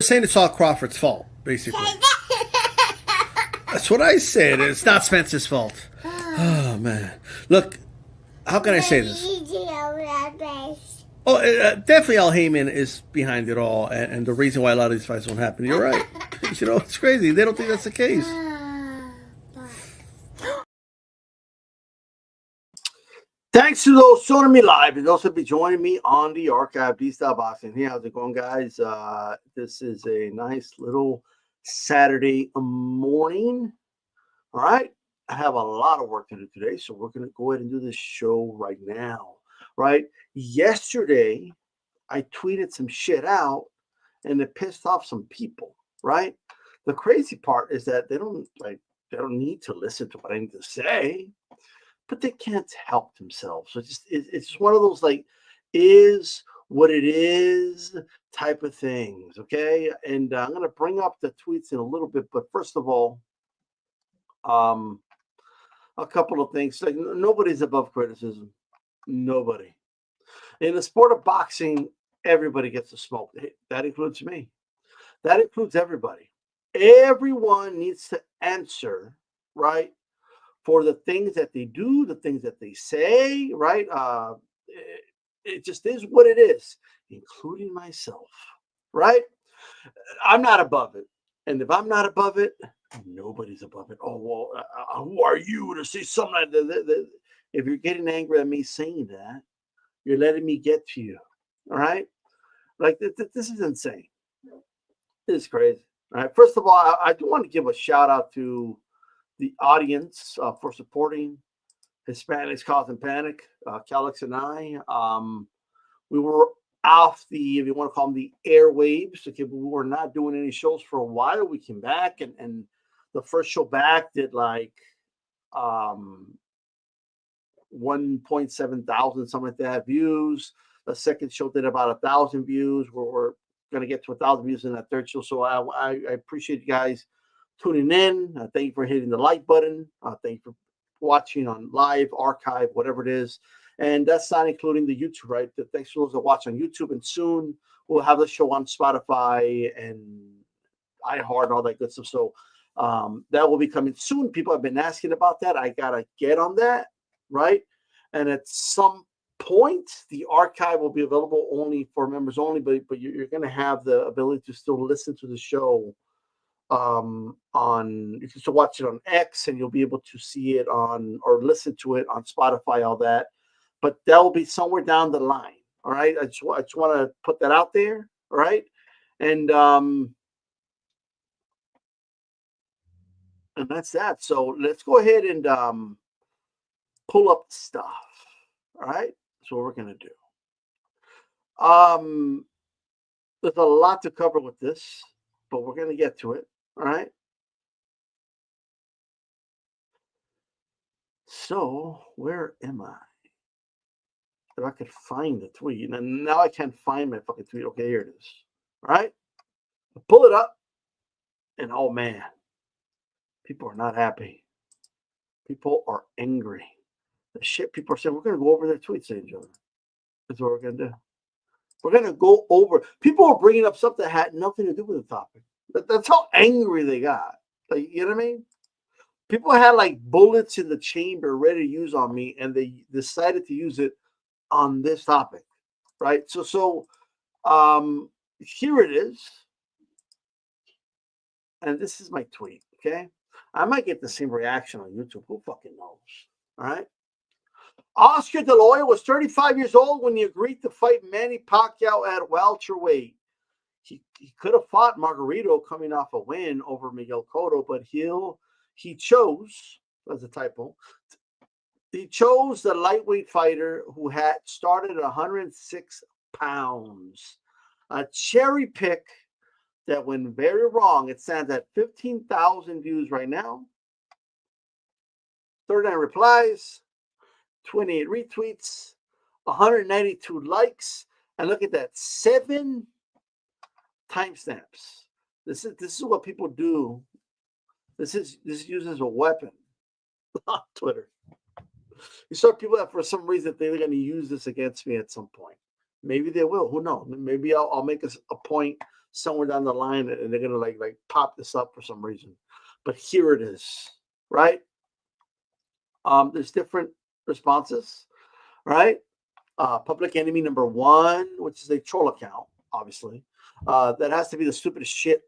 saying it's all Crawford's fault, basically. That's what I said. It's not Spencer's fault. Oh, man. Look, how can I say this? Oh, definitely Al Heyman is behind it all, and the reason why a lot of these fights don't happen. You're right. You know, it's crazy. They don't think that's the case. Thanks to those joining me live, and also be joining me on the archive, D-Style Boxing. Hey, how's it going, guys? This is a nice little Saturday morning. All right. I have a lot of work to do today, so we're going to go ahead and do this show right now. Right. Yesterday, I tweeted some shit out, and it pissed off some people. Right. The crazy part is that they don't need to listen to what I need to say, but they can't help themselves. So it's just one of those is what it is type of things. Okay. And I'm going to bring up the tweets in a little bit, but first of all, a couple of things. Nobody's above criticism. Nobody. In the sport of boxing, everybody gets a smoke. That includes me. That includes everybody. Everyone needs to answer, right, for the things that they do, the things that they say, right? It just is what it is, including myself, right? I'm not above it. And if I'm not above it, nobody's above it. Oh, well, who are you to say something like that? If you're getting angry at me saying that, you're letting me get to you. All right? Like, this is insane. This is crazy. All right. First of all, I do want to give a shout out to the audience for supporting Hispanics Causing Panic. Calix and I, we were off the, if you want to call them the airwaves. Okay, but we were not doing any shows for a while. We came back, and the first show back did 1.7 thousand, something like that, views. The second show did about 1,000 views. We're going to get to 1,000 views in that third show. So I appreciate you guys tuning in. Thank you for hitting the like button. Thank you for watching on live, archive, whatever it is. And that's not including the YouTube, right? Thanks to those that watch on YouTube. And soon we'll have the show on Spotify and iHeart and all that good stuff. So that will be coming soon. People have been asking about that. I got to get on that, right? And at some point, the archive will be available only for members only, but you're going to have the ability to still listen to the show you can still watch it on X, and you'll be able to see it on or listen to it on Spotify, all that. But that will be somewhere down the line. All right. I just want to put that out there. All right. And that's that. So let's go ahead and pull up the stuff. All right. That's what we're going to do. There's a lot to cover with this, but we're going to get to it. All right. So where am I? If I could find the tweet, and now I can't find my fucking tweet. Okay, here it is. All right. I pull it up, and oh man, people are not happy. People are angry. The shit people are saying, we're going to go over their tweets, Angel. That's what we're going to do. We're going to go over. People are bringing up something that had nothing to do with the topic. That's how angry they got. You know what I mean? People had bullets in the chamber ready to use on me, and they decided to use it on this topic, right? So here it is. And this is my tweet, okay? I might get the same reaction on YouTube. Who fucking knows? All right. Oscar De La Hoya was 35 years old when he agreed to fight Manny Pacquiao at welterweight. He could have fought Margarito coming off a win over Miguel Cotto, but he chose, as a typo, he chose the lightweight fighter who had started at 106 pounds. A cherry pick that went very wrong. It stands at 15,000 views right now. 39 replies, 28 retweets, 192 likes, and look at that, 7 timestamps. This is what people do. This is used as a weapon on Twitter. You saw people that for some reason they're going to use this against me at some point. Maybe they will. Who knows? Maybe I'll make a point somewhere down the line, and they're gonna like pop this up for some reason. But here it is, right? There's different responses, right? Public enemy number one, which is a troll account, obviously. That has to be the stupidest shit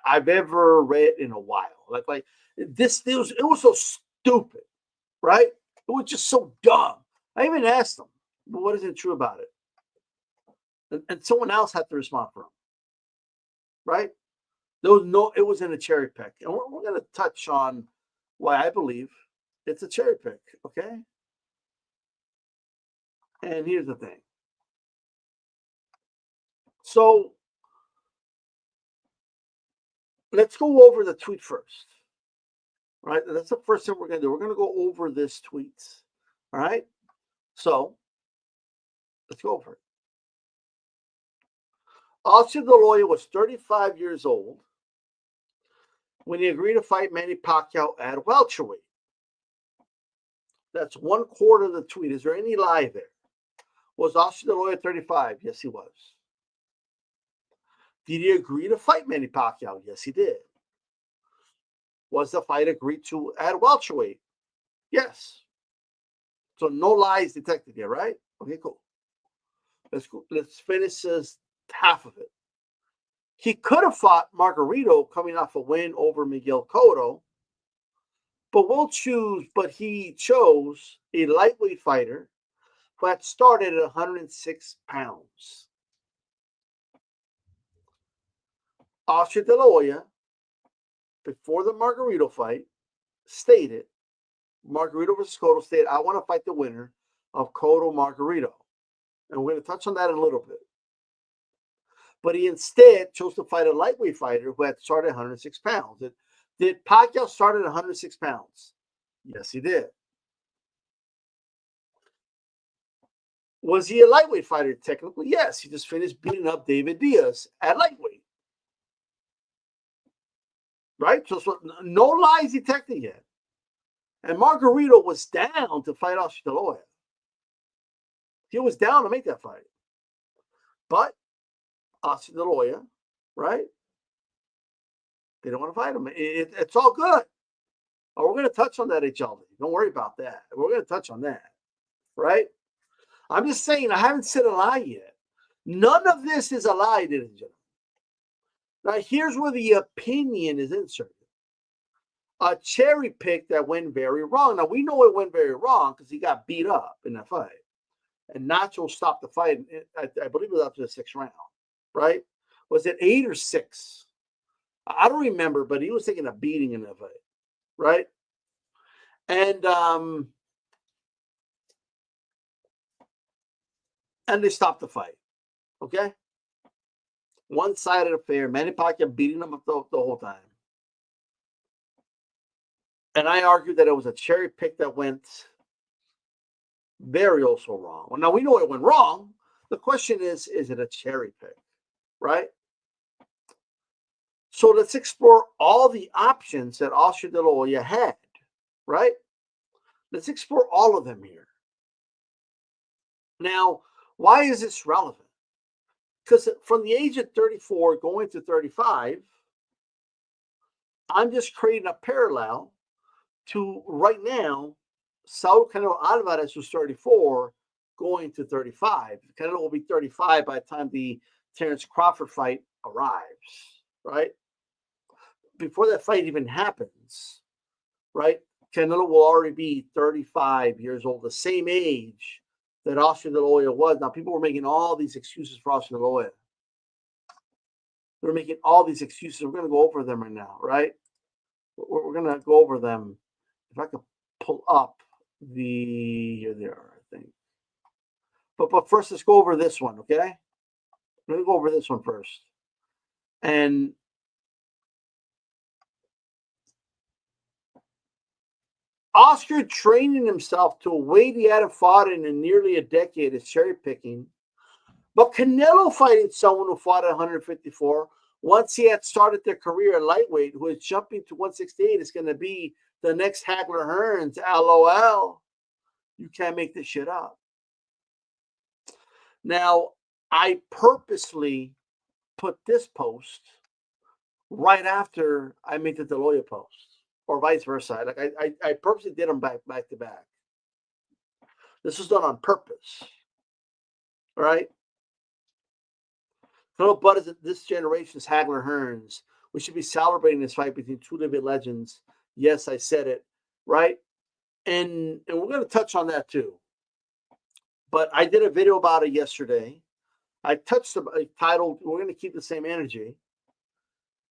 I've ever read in a while. Like this, it was so stupid, right? It was just so dumb. I even asked them, well, what isn't true about it? And someone else had to respond for him, right? There was no, it wasn't a cherry pick. And we're going to touch on why I believe it's a cherry pick, okay? And here's the thing. So let's go over the tweet first, right? That's the first thing we're going to do. We're going to go over this tweet, all right? So let's go over it. Oscar the lawyer was 35 years old when he agreed to fight Manny Pacquiao at welterweight. That's 1/4 of the tweet. Is there any lie there? Was Oscar the lawyer 35? Yes, he was. Did he agree to fight Manny Pacquiao? Yes, he did. Was the fight agreed to at welterweight? Yes. So no lies detected here, right? Okay, cool. Let's finish this half of it. He could have fought Margarito coming off a win over Miguel Cotto, but he chose a lightweight fighter who had started at 106 pounds. Oscar De La Hoya, before the Margarito fight, stated, Margarito versus Cotto stated, I want to fight the winner of Cotto Margarito. And we're going to touch on that in a little bit. But he instead chose to fight a lightweight fighter who had started at 106 pounds. Did Pacquiao start at 106 pounds? Yes, he did. Was he a lightweight fighter? Technically, yes. He just finished beating up David Diaz at lightweight. Right? So no lies detected yet. And Margarito was down to fight Oscar De La Hoya. He was down to make that fight. But Oscar De La Hoya, right? They don't want to fight him. It's all good. Oh, we're going to touch on that, HLD. Don't worry about that. We're going to touch on that, right? I'm just saying, I haven't said a lie yet. None of this is a lie, ladies and gentlemen. Now, here's where the opinion is inserted. A cherry pick that went very wrong. Now, we know it went very wrong because he got beat up in that fight. And Nacho stopped the fight. I believe it was after the 6th round, right? Was it 8 or 6? I don't remember, but he was taking a beating in that fight, right? And they stopped the fight, okay? One-sided affair. Manny Pacquiao beating him up the whole time. And I argued that it was a cherry pick that went very also wrong. Well, now we know it went wrong. The question is it a cherry pick, right? So let's explore all the options that Oscar De La Hoya had, right? Let's explore all of them here. Now, why is this relevant? Because from the age of 34 going to 35, I'm just creating a parallel to right now, Saul Canelo Alvarez, who's 34, going to 35. Canelo will be 35 by the time the Terence Crawford fight arrives, right? Before that fight even happens, right? Canelo will already be 35 years old, the same age that Oscar De La Hoya was. Now, people were making all these excuses for Oscar De La Hoya. They're making all these excuses. We're going to go over them right now, right? We're going to go over them. If I could pull up here they are, I think. But first, let's go over this one, okay? Let me go over this one first. And Oscar training himself to a weight he hadn't fought in nearly a decade is cherry picking. But Canelo fighting someone who fought at 154 once he had started their career at lightweight, who is jumping to 168, is going to be the next Hagler Hearns. LOL. You can't make this shit up. Now, I purposely put this post right after I made the De La Hoya post, or vice versa. Like I purposely did them back to back. This was done on purpose. All right. Colonel Bud is this generation's Hagler Hearns. We should be celebrating this fight between two living legends. Yes, I said it. Right. And we're going to touch on that too. But I did a video about it yesterday. I touched the title, we're going to keep the same energy,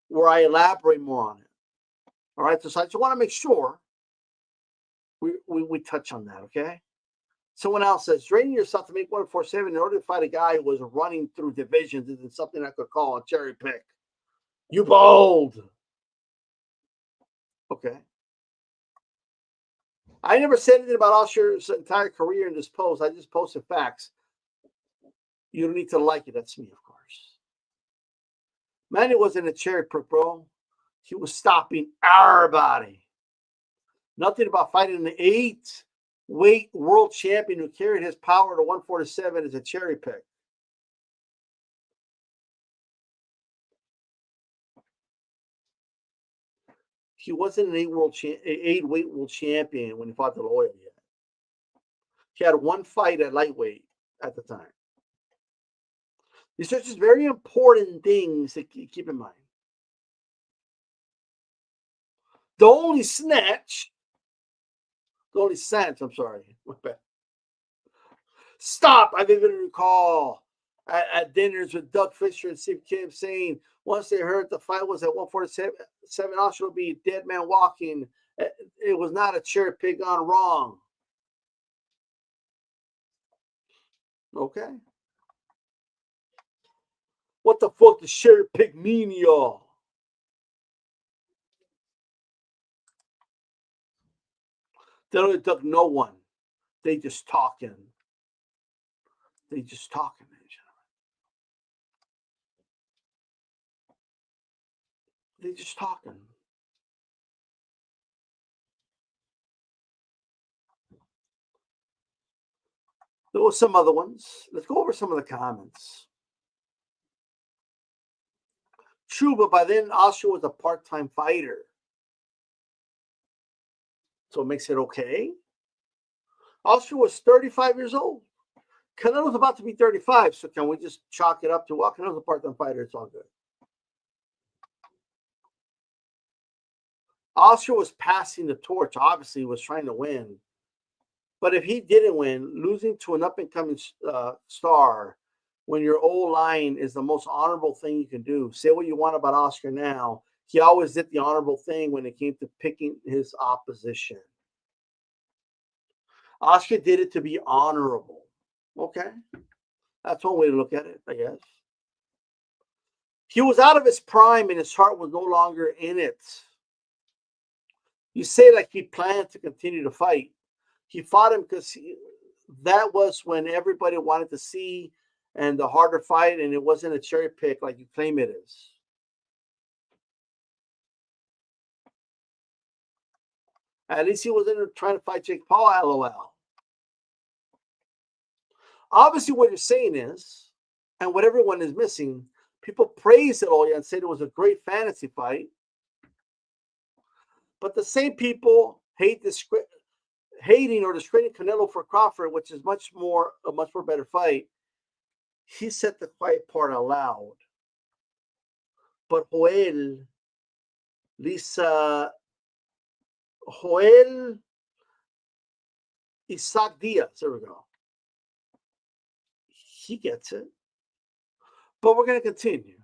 where I elaborate more on it. All right. So I just want to make sure we touch on that. Okay. Someone else says, draining yourself to make 147 in order to fight a guy who was running through divisions isn't something I could call a cherry pick. You bold. Okay. I never said anything about Oscar's entire career in this post. I just posted facts. You don't need to like it. That's me, of course. Manny wasn't a cherry pick, bro. He was stopping everybody. Nothing about fighting an 8-weight world champion who carried his power to 147 is a cherry pick. He wasn't an 8-weight world champion when he fought the Hoya yet. He had one fight at lightweight at the time. These are just very important things to keep in mind. The only snatch, I'm sorry. Stop. I even recall at dinners with Doug Fisher and Steve Kim saying once they heard the fight was at 147, Oscar would be a dead man walking. It was not a cherry pick gone wrong. Okay. What the fuck does cherry pick mean, y'all? They don't duck no one. They just talking. They just talking, ladies and gentlemen. They just talking. There were some other ones. Let's go over some of the comments. True, but by then Oscar was a part-time fighter. So it makes it okay. Oscar was 35 years old. Canelo's about to be 35, so can we just chalk it up to, well, Canelo's a part-time fighter, it's all good. Oscar was passing the torch. Obviously, he was trying to win. But if he didn't win, losing to an up-and-coming star when your old line is the most honorable thing you can do. Say what you want about Oscar now. He always did the honorable thing when it came to picking his opposition. Oscar did it to be honorable. Okay. That's one way to look at it, I guess. He was out of his prime and his heart was no longer in it. You say like he planned to continue to fight. He fought him because that was when everybody wanted to see and the harder fight, and it wasn't a cherry pick like you claim it is. At least he wasn't trying to fight Jake Paul, LOL. Obviously, what you're saying is, and what everyone is missing, people praise it all and said it was a great fantasy fight. But the same people hating or discrediting Canelo for Crawford, which is a much more better fight. He said the quiet part out loud. But Joel Isaac Diaz, there we go. He gets it. But we're going to continue.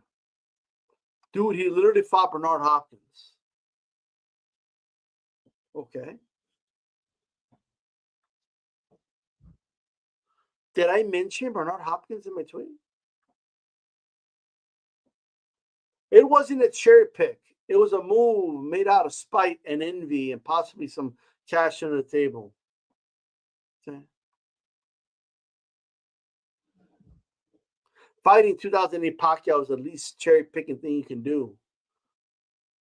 Dude, he literally fought Bernard Hopkins. Okay. Did I mention Bernard Hopkins in my tweet? It wasn't a cherry pick. It was a move made out of spite and envy and possibly some cash under the table. Okay. Fighting 2008 Pacquiao was the least cherry picking thing you can do.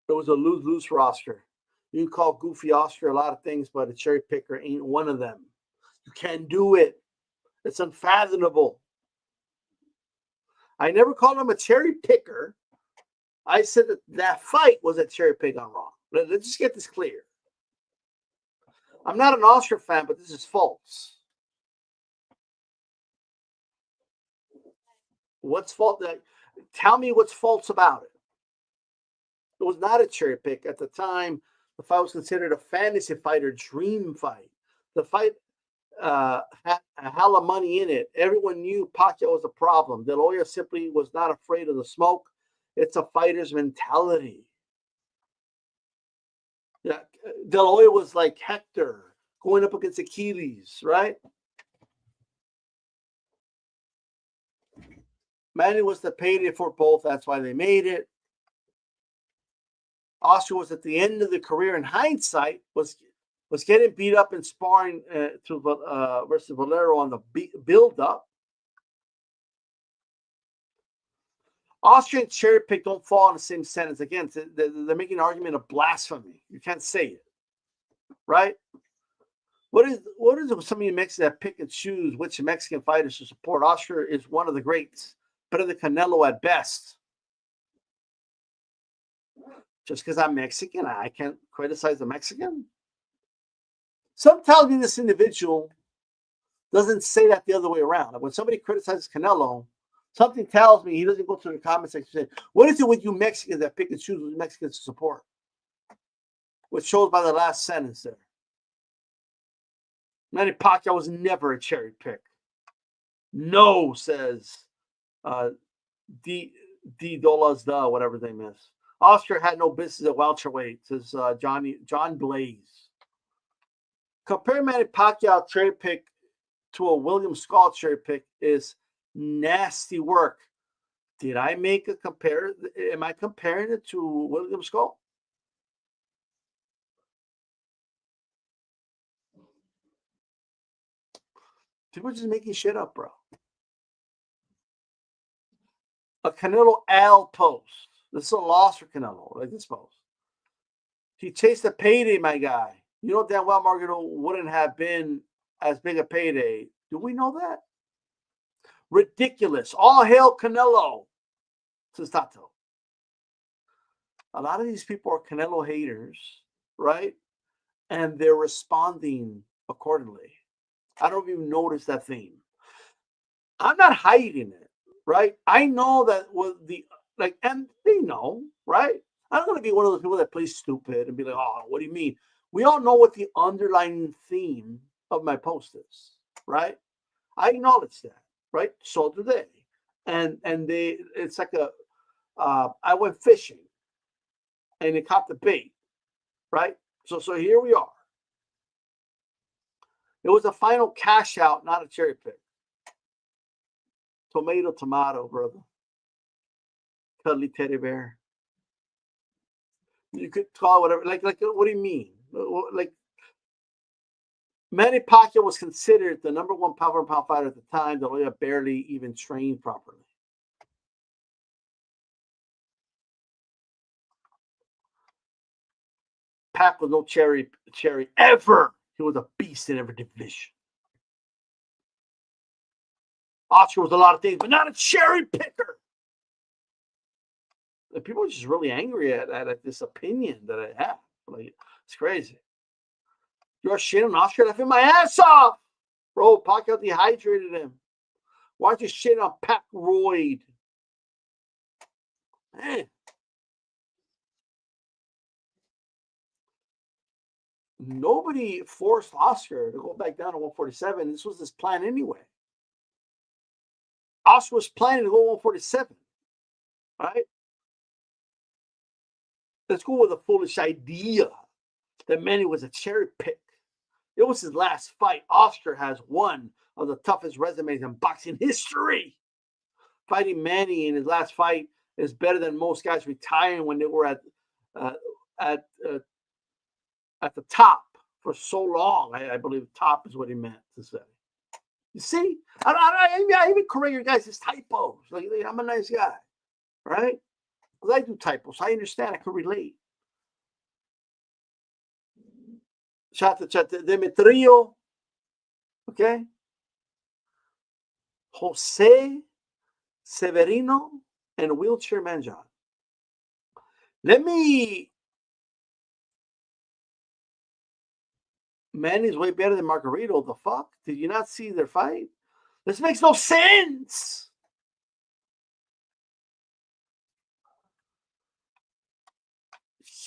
It was a lose-lose for Oscar. You can call Goofy Oscar a lot of things, but a cherry picker ain't one of them. You can't do it. It's unfathomable. I never called him a cherry picker. I said that fight was a cherry pick on Raw. Let's just get this clear. I'm not an Oscar fan, but this is false. What's false? Tell me what's false about it. It was not a cherry pick. At the time, the fight was considered a fantasy fight or dream fight. The fight had a hell of money in it. Everyone knew Pacquiao was a problem. De La Hoya simply was not afraid of the smoke. It's a fighter's mentality. Yeah, De La Hoya was like Hector going up against Achilles, right? Manny was the payday for both. That's why they made it. Oscar was at the end of the career. In hindsight, was getting beat up and sparring versus Valero on the build-up. Austrian cherry pick don't fall in the same sentence. Again, they're making an argument of blasphemy. You can't say it, right? What is it? Some of you Mexicans that pick and choose which Mexican fighters to support? Oscar is one of the greats, better than Canelo at best. Just because I'm Mexican, I can't criticize the Mexican. Some tell me this individual doesn't say that the other way around. Like when somebody criticizes Canelo, something tells me he doesn't go to the comment section and say, what is it with you Mexicans that pick and choose which Mexicans to support? Which shows by the last sentence there. Manny Pacquiao was never a cherry pick. No, says D Dollars, whatever his name is. Oscar had no business at welterweight, says John Blaze. Compare Manny Pacquiao cherry pick to a William Skull cherry pick is nasty work. Did I make a compare? Am I comparing it to William Skull? People are just making shit up, bro. A Canelo Al post. This is a loss for Canelo, like this post. He chased a payday, my guy. You know damn well Margarito wouldn't have been as big a payday. Do we know that? Ridiculous. All hail Canelo, says Tato. A lot of these people are Canelo haters, right? And they're responding accordingly. I don't even notice that theme. I'm not hiding it, right? I know that with and they know, right? I'm going to be one of those people that plays stupid and be like, oh, what do you mean? We all know what the underlying theme of my post is, right? I acknowledge that, right? So do they. And it's like I went fishing and it caught the bait, right? So here we are. It was a final cash out, not a cherry pick. Tomato, brother. Cuddly teddy bear. You could call it whatever. Like, what do you mean? Like, Manny Pacquiao was considered the number one pound for pound fighter at the time. De La Hoya barely even trained properly. Pac was no cherry ever. He was a beast in every division. Oscar was a lot of things, but not a cherry picker. And people are just really angry at this opinion that I have. Like, it's crazy. You're shitting on Oscar? Laughing my ass off. Bro, Pacquiao dehydrated him. Why aren't you shitting on Pac Royd? Man. Nobody forced Oscar to go back down to 147. This was his plan anyway. Oscar was planning to go 147. Right? Let's go with a foolish idea that Manny was a cherry pick. It was his last fight. Oscar has one of the toughest resumes in boxing history. Fighting Manny in his last fight is better than most guys retiring when they were at the top for so long. I believe top is what he meant to say. You see, I even correct your guys' typos. Like, I'm a nice guy, right? Because I do typos. I understand. I can relate. Shout to Demetrio. Okay. Jose Severino and Wheelchair Man John. Manny's way better than Margarito. The fuck? Did you not see their fight? This makes no sense.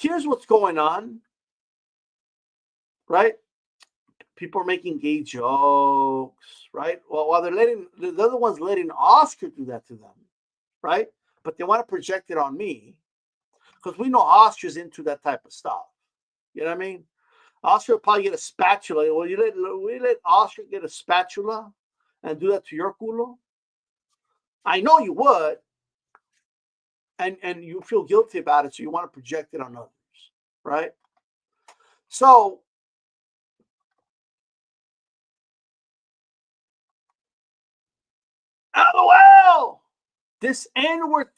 Here's what's going on, right? People are making gay jokes, right? Well, while they're the ones letting Oscar do that to them, right? But they want to project it on me because we know Oscar's into that type of stuff. You know what I mean? Oscar will probably get a spatula. Well, we let Oscar get a spatula and do that to your culo? I know you would. And you feel guilty about it, so you want to project it on others, right? So LOL! This N-word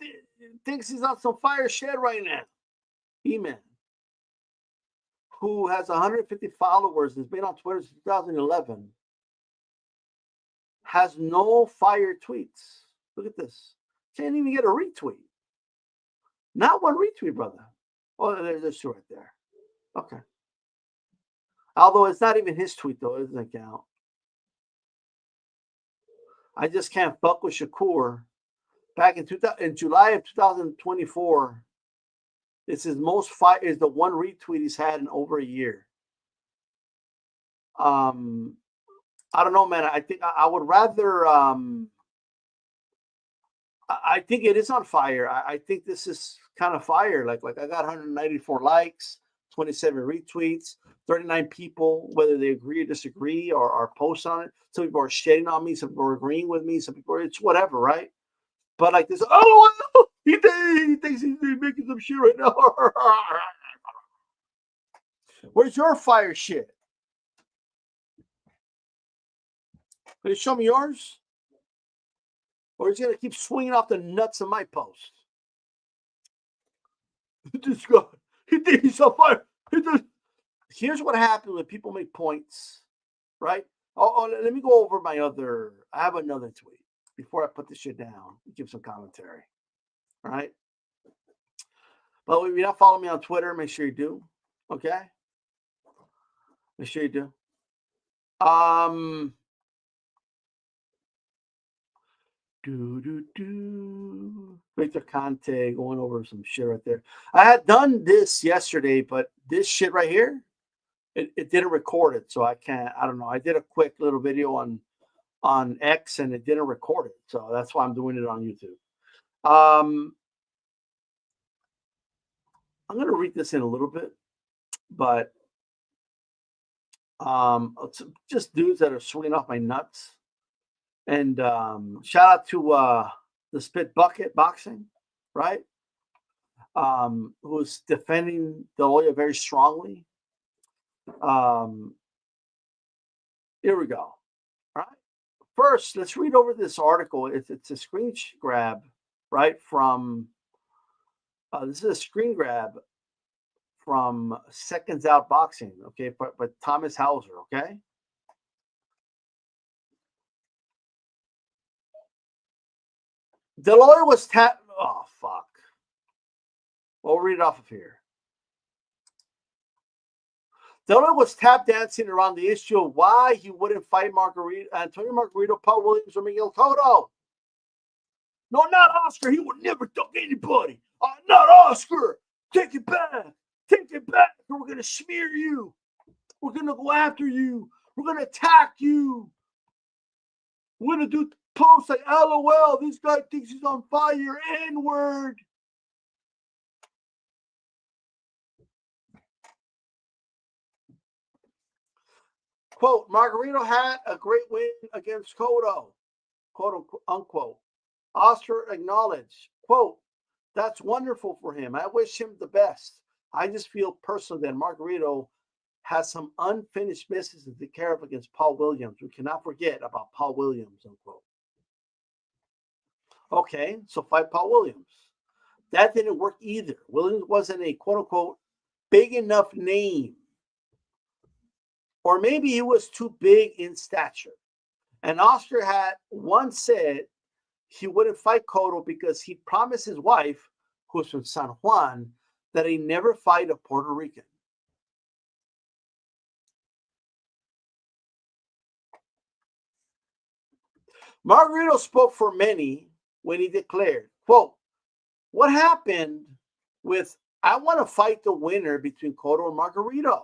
thinks he's on some fire shit right now. E-Man, who has 150 followers, has been on Twitter since 2011, has no fire tweets. Look at this. Can't even get a retweet. Not one retweet, brother. Oh, there's two right there. Okay. Although it's not even his tweet, though. It doesn't count. I just can't fuck with Shakur. Back in July of 2024, it's his most fight is the one retweet he's had in over a year. I don't know, man. I think I would rather. I think it is on fire. I think this is kind of fire. Like I got 194 likes, 27 retweets, 39 people, whether they agree or disagree or post on it. Some people are shitting on me. Some people are agreeing with me. Some people are, it's whatever, right? But like this, he thinks he's making some shit right now. Where's your fire shit? Can you show me yours? Or is he going to keep swinging off the nuts of my post? This guy, he thinks he's on fire. Here's what happens when people make points, right? Let me go over my other. I have another tweet before I put this shit down. Give some commentary, all right? But if you're not following me on Twitter, make sure you do. Okay? Make sure you do. Victor Conte going over some shit right there. I had done this yesterday, but this shit right here, it didn't record it, so I can't. I don't know. I did a quick little video on X, and it didn't record it, so that's why I'm doing it on YouTube. I'm gonna read this in a little bit, but it's just dudes that are swinging off my nuts. And shout out to the Spit Bucket Boxing, right? Who's defending the Hoya very strongly. Here we go. All right. First, let's read over this article. It's a screen grab, right? From this is a screen grab from Seconds Out Boxing, okay, but Thomas Hauser, okay. Deloy was tapped. Oh, fuck. We'll read it off of here. Deloy was tap dancing around the issue of why he wouldn't fight Antonio Margarito, Paul Williams, or Miguel Cotto. No, not Oscar. He would never duck anybody. Not Oscar. Take it back. Take it back. We're going to smear you. We're going to go after you. We're going to attack you. We're going to do posts like, LOL, this guy thinks he's on fire, N-word. Quote, Margarito had a great win against Cotto, quote unquote. Oscar acknowledged, quote, that's wonderful for him. I wish him the best. I just feel personally that Margarito has some unfinished business to take care of against Paul Williams. We cannot forget about Paul Williams, unquote. Okay, so fight Paul Williams. That didn't work either. Williams wasn't a quote-unquote big enough name. Or maybe he was too big in stature. And Oscar had once said he wouldn't fight Cotto because he promised his wife, who's from San Juan, that he never fight a Puerto Rican. Margarito spoke for many when he declared, quote, what happened with, I want to fight the winner between Cotto and Margarito?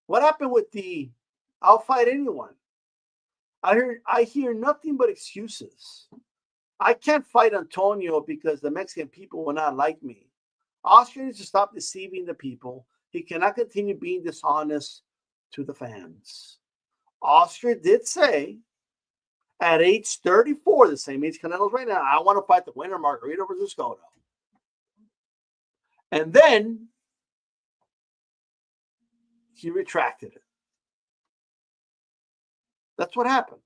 What happened with the, I'll fight anyone? I hear nothing but excuses. I can't fight Antonio because the Mexican people will not like me. Oscar needs to stop deceiving the people. He cannot continue being dishonest to the fans. Oscar did say at age 34, the same age Canelo's right now, I want to fight the winner, Margarito versus Cotto. And then he retracted it. That's what happened.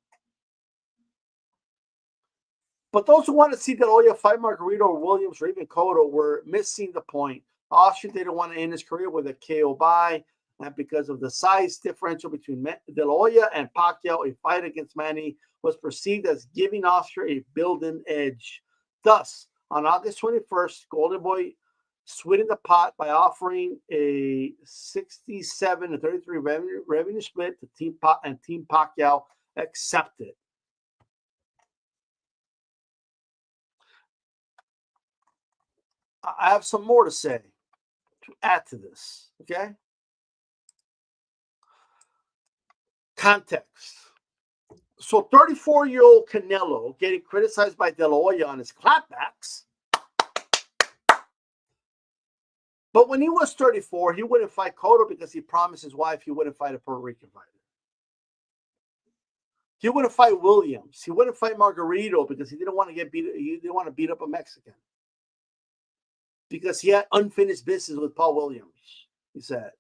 But those who want to see De La Hoya fight Margarito or Williams or even Cotto were missing the point. Austria didn't want to end his career with a KO bye, and because of the size differential between De La Hoya and Pacquiao, a fight against Manny was perceived as giving Austria a built-in edge. Thus, on August 21st, Golden Boy sweetened the pot by offering a 67-33 revenue split to Team Pacquiao accepted. I have some more to say to add to this, okay? Context. So 34-year-old Canelo getting criticized by De La Hoya on his clapbacks. But when he was 34, he wouldn't fight Cotto because he promised his wife he wouldn't fight a Puerto Rican fighter. He wouldn't fight Williams. He wouldn't fight Margarito because he didn't want to get beat. He didn't want to beat up a Mexican. Because he had unfinished business with Paul Williams, he said.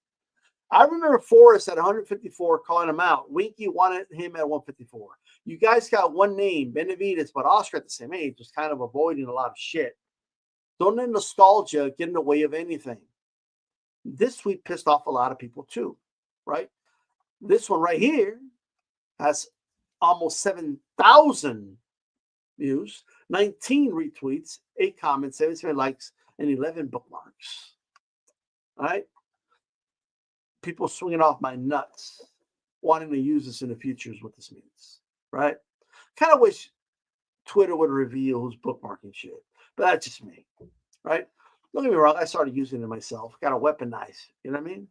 I remember Forrest at 154 calling him out. Winky wanted him at 154. You guys got one name, Benavidez, but Oscar at the same age was kind of avoiding a lot of shit. Don't let nostalgia get in the way of anything. This tweet pissed off a lot of people too, right? This one right here has almost 7,000 views, 19 retweets, 8 comments, 77 likes, and 11 bookmarks. All right? People swinging off my nuts, wanting to use this in the future is what this means, right? Kind of wish Twitter would reveal who's bookmarking shit, but that's just me, right? Don't get me wrong, I started using it myself. Got to weaponize, you know what I mean?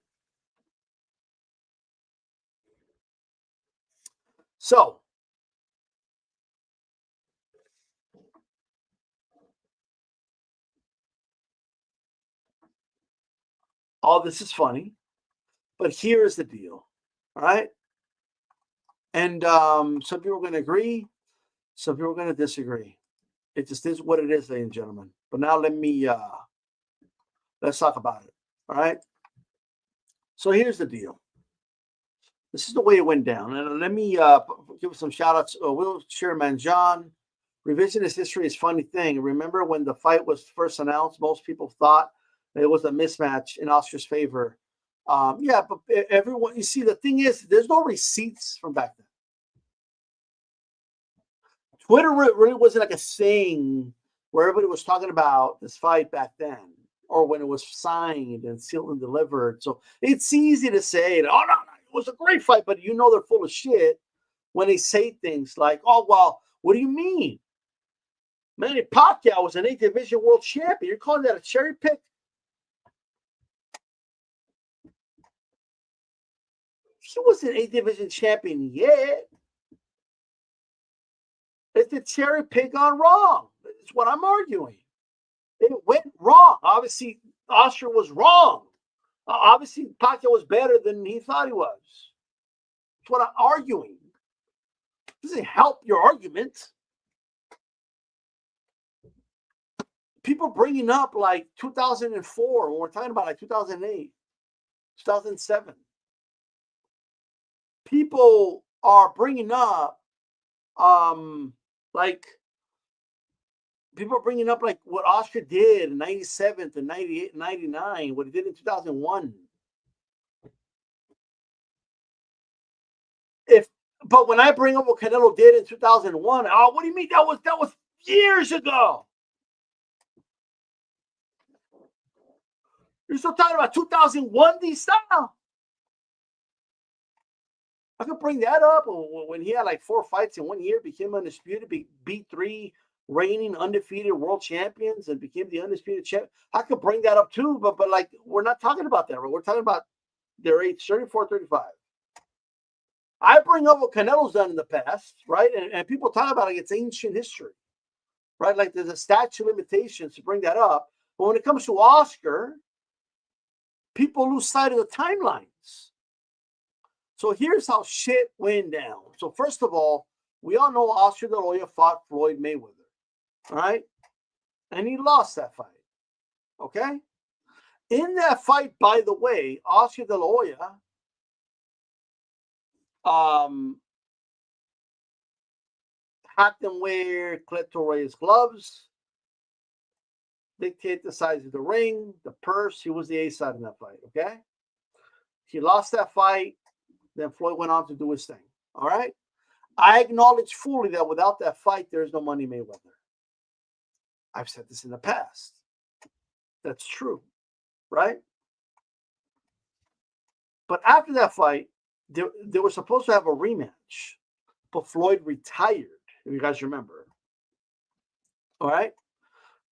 So, all this is funny, but here is the deal, all right? And some people are going to agree, some people are going to disagree. It just is what it is, ladies and gentlemen. But now let's talk about it, all right? So here's the deal. This is the way it went down. And let me give some shout outs. Will Chairman John, revisionist history is a funny thing. Remember when the fight was first announced, most people thought it was a mismatch in Oscar's favor. Yeah, but everyone, you see, the thing is, there's no receipts from back then. Twitter really wasn't like a thing where everybody was talking about this fight back then, or when it was signed and sealed and delivered. So it's easy to say, oh, no, it was a great fight, but you know they're full of shit when they say things like, oh, well, what do you mean? Manny Pacquiao was an 8th division world champion. You're calling that a cherry pick? He wasn't an 8th division champion yet. It's the cherry pick gone wrong. That's what I'm arguing. It went wrong. Obviously, Oscar was wrong. Obviously, Pacquiao was better than he thought he was. That's what I'm arguing. It doesn't help your argument. People bringing up like 2004 when we're talking about like 2008, 2007. People are bringing up like what Oscar did in 97 to 98, 99, what he did in 2001. If But when I bring up what Canelo did in 2001, oh, what do you mean? That was years ago. You're still talking about 2001 D style. I could bring that up when he had like 4 fights in 1 year, became undisputed, beat 3 reigning undefeated world champions, and became the undisputed champ. I could bring that up too, but like we're not talking about that. We're talking about their age 34, 35. I bring up what Canelo's done in the past, right? And people talk about it, it's ancient history, right? Like there's a statute of limitations to bring that up. But when it comes to Oscar, people lose sight of the timelines. So here's how shit went down. So first of all, we all know Oscar De La Hoya fought Floyd Mayweather, all right? And he lost that fight, okay? In that fight, by the way, Oscar De La Hoya had them wear Cleto gloves, dictate the size of the ring, the purse. He was the A side in that fight, okay? He lost that fight. Then Floyd went on to do his thing, all right? I acknowledge fully that without that fight, there's no Money Mayweather. I've said this in the past. That's true, right? But after that fight, they were supposed to have a rematch, but Floyd retired, if you guys remember. All right?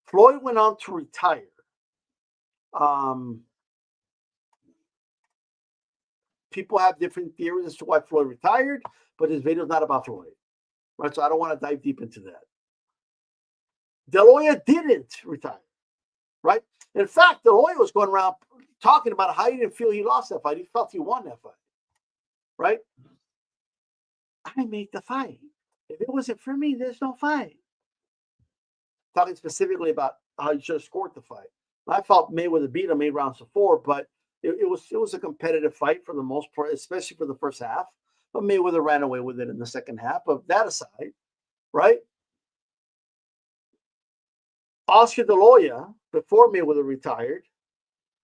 Floyd went on to retire. People have different theories as to why Floyd retired, but this video is not about Floyd, right? So I don't want to dive deep into that. De La Hoya didn't retire, right? In fact, De La Hoya was going around talking about how he didn't feel he lost that fight. He felt he won that fight, right? I made the fight. If it wasn't for me, there's no fight. Talking specifically about how he should have scored the fight. I felt Mayweather beat him 8 rounds to 4, but it was a competitive fight for the most part, especially for the first half. But Mayweather ran away with it in the second half. But that aside, right? Oscar De La Hoya, before Mayweather retired,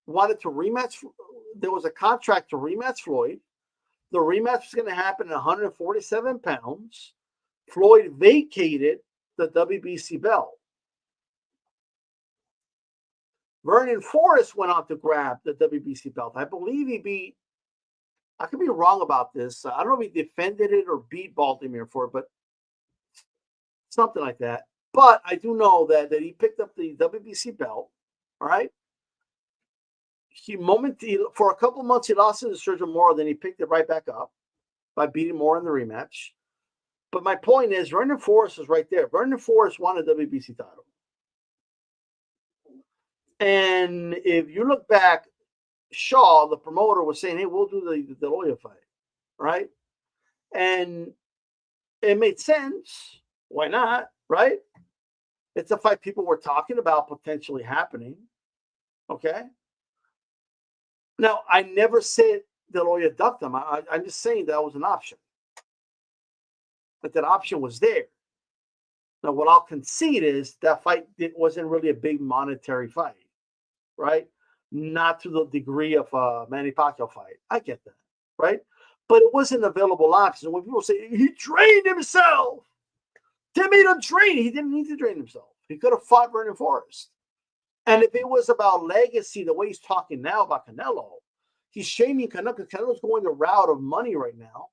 wanted to rematch. There was a contract to rematch Floyd. The rematch was going to happen at 147 pounds. Floyd vacated the WBC belt. Vernon Forrest went on to grab the WBC belt. I believe he beat, I could be wrong about this. I don't know if he defended it or beat Baltimore for it, but something like that. But I do know that he picked up the WBC belt, all right? For a couple of months, he lost to Sergio Moro, then he picked it right back up by beating Moro in the rematch. But my point is, Vernon Forrest is right there. Vernon Forrest won a WBC title. And if you look back, Shaw, the promoter, was saying, hey, we'll do the De La Hoya fight, right? And it made sense. Why not, right? It's a fight people were talking about potentially happening, okay? Now, I never said De La Hoya ducked him. I'm just saying that was an option. But that option was there. Now, what I'll concede is that fight wasn't really a big monetary fight, right? Not to the degree of a Manny Pacquiao fight. I get that, right? But it was an available option. When people say he trained himself, they made him train. He didn't need to train himself. He could have fought Vernon Forrest. And if it was about legacy, the way he's talking now about Canelo, he's shaming Canelo because Canelo's going the route of money right now,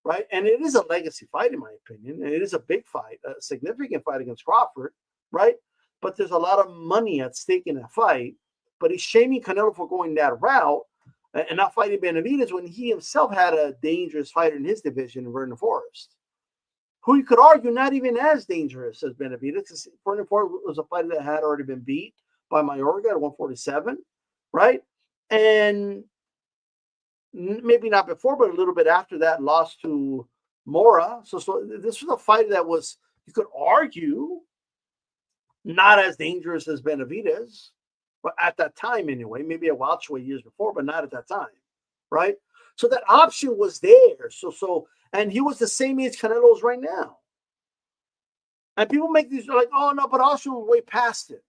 right? And it is a legacy fight, in my opinion. And it is a big fight, a significant fight against Crawford, right? But there's a lot of money at stake in that fight. But he's shaming Canelo for going that route and not fighting Benavidez when he himself had a dangerous fighter in his division, Vernon Forrest, who you could argue not even as dangerous as Benavidez. Vernon Forrest was a fighter that had already been beat by Mayorga at 147, right? And maybe not before, but a little bit after that, lost to Mora. So this was a fight that was, you could argue, not as dangerous as Benavidez, but at that time anyway, maybe a welterweight years before, but not at that time, right? So that option was there. And he was the same age Canelo is right now. And people make these like, oh no, but Oscar was way past it.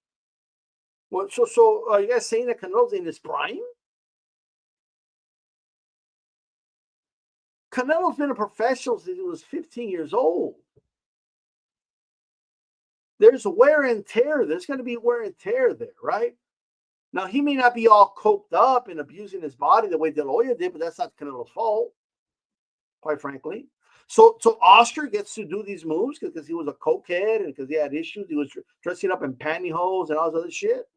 Well, so are you guys saying that Canelo's in his prime? Canelo's been a professional since he was 15 years old. There's wear and tear. There's going to be wear and tear there, right? Now, he may not be all coked up and abusing his body the way De La Hoya did, but that's not Canelo's fault, quite frankly. So Oscar gets to do these moves because he was a cokehead and because he had issues. He was dressing up in pantyhose and all this other shit.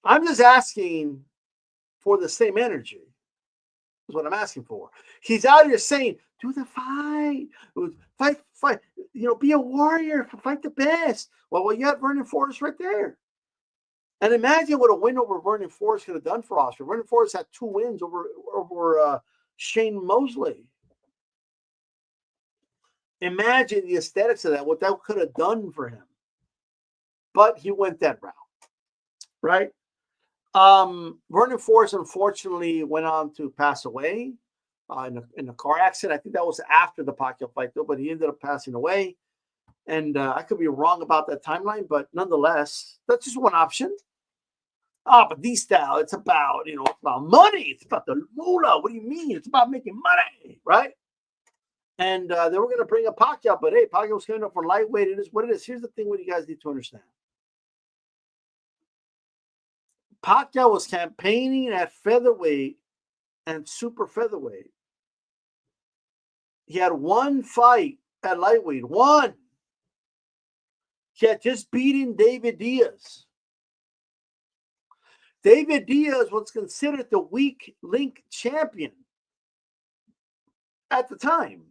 I'm just asking for the same energy. Is what I'm asking for. He's out here saying, do the fight. Fight. Be a warrior. Fight the best. Well, you got Vernon Forrest right there. And imagine what a win over Vernon Forrest could have done for Oscar. Vernon Forrest had 2 wins over Shane Mosley. Imagine the aesthetics of that, what that could have done for him. But he went that route, right? Vernon Forrest unfortunately went on to pass away in a car accident. I think that was after the Pacquiao fight, though, but he ended up passing away. And I could be wrong about that timeline, but nonetheless, that's just one option. But these style, it's about, it's about money. It's about the moolah. What do you mean? It's about making money, right? And they were going to bring a Pacquiao, but hey, Pacquiao was coming up for lightweight. It is what it is. Here's the thing what you guys need to understand. Pacquiao was campaigning at featherweight and super featherweight. He had 1 fight at lightweight. 1. He had just beaten David Diaz. David Diaz was considered the weak link champion at the time.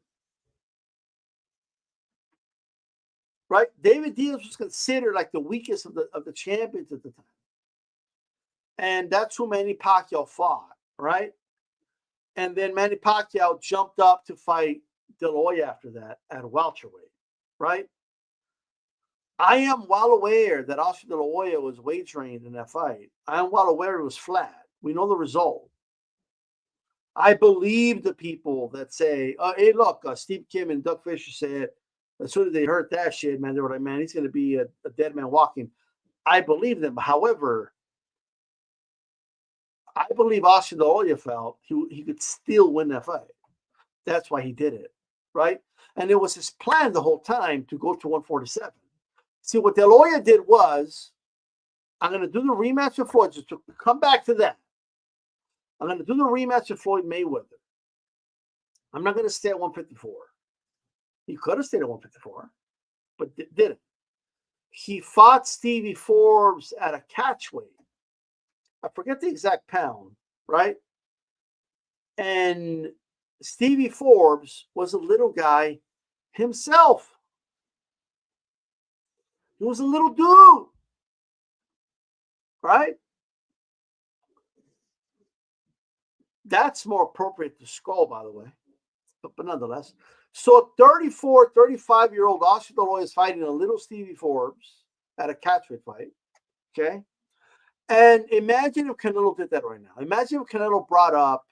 Right? David Diaz was considered like the weakest of the champions at the time. And that's who Manny Pacquiao fought, right? And then Manny Pacquiao jumped up to fight De La Hoya after that at welterweight, right? I am well aware that Oscar De La Hoya was weight trained in that fight. I am well aware it was flat. We know the result. I believe the people that say, hey, look, Steve Kim and Doug Fisher said, as soon as they heard that shit, man, they were like, man, he's going to be a dead man walking. I believe them. However, I believe Oscar De La Hoya felt he could still win that fight. That's why he did it, right? And it was his plan the whole time to go to 147. See, what De La Hoya did was, I'm going to do the rematch with Floyd, just to come back to that. I'm going to do the rematch with Floyd Mayweather. I'm not going to stay at 154. He could have stayed at 154, but didn't. He fought Stevie Forbes at a catchweight. I forget the exact pound, right? And Stevie Forbes was a little guy himself. He was a little dude, right? That's more appropriate to Skull, by the way. But nonetheless. So 34, 35-year-old Oscar De La Hoya is fighting a little Stevie Forbes at a catchweight fight, okay? And imagine if Canelo did that right now. Imagine if Canelo brought up,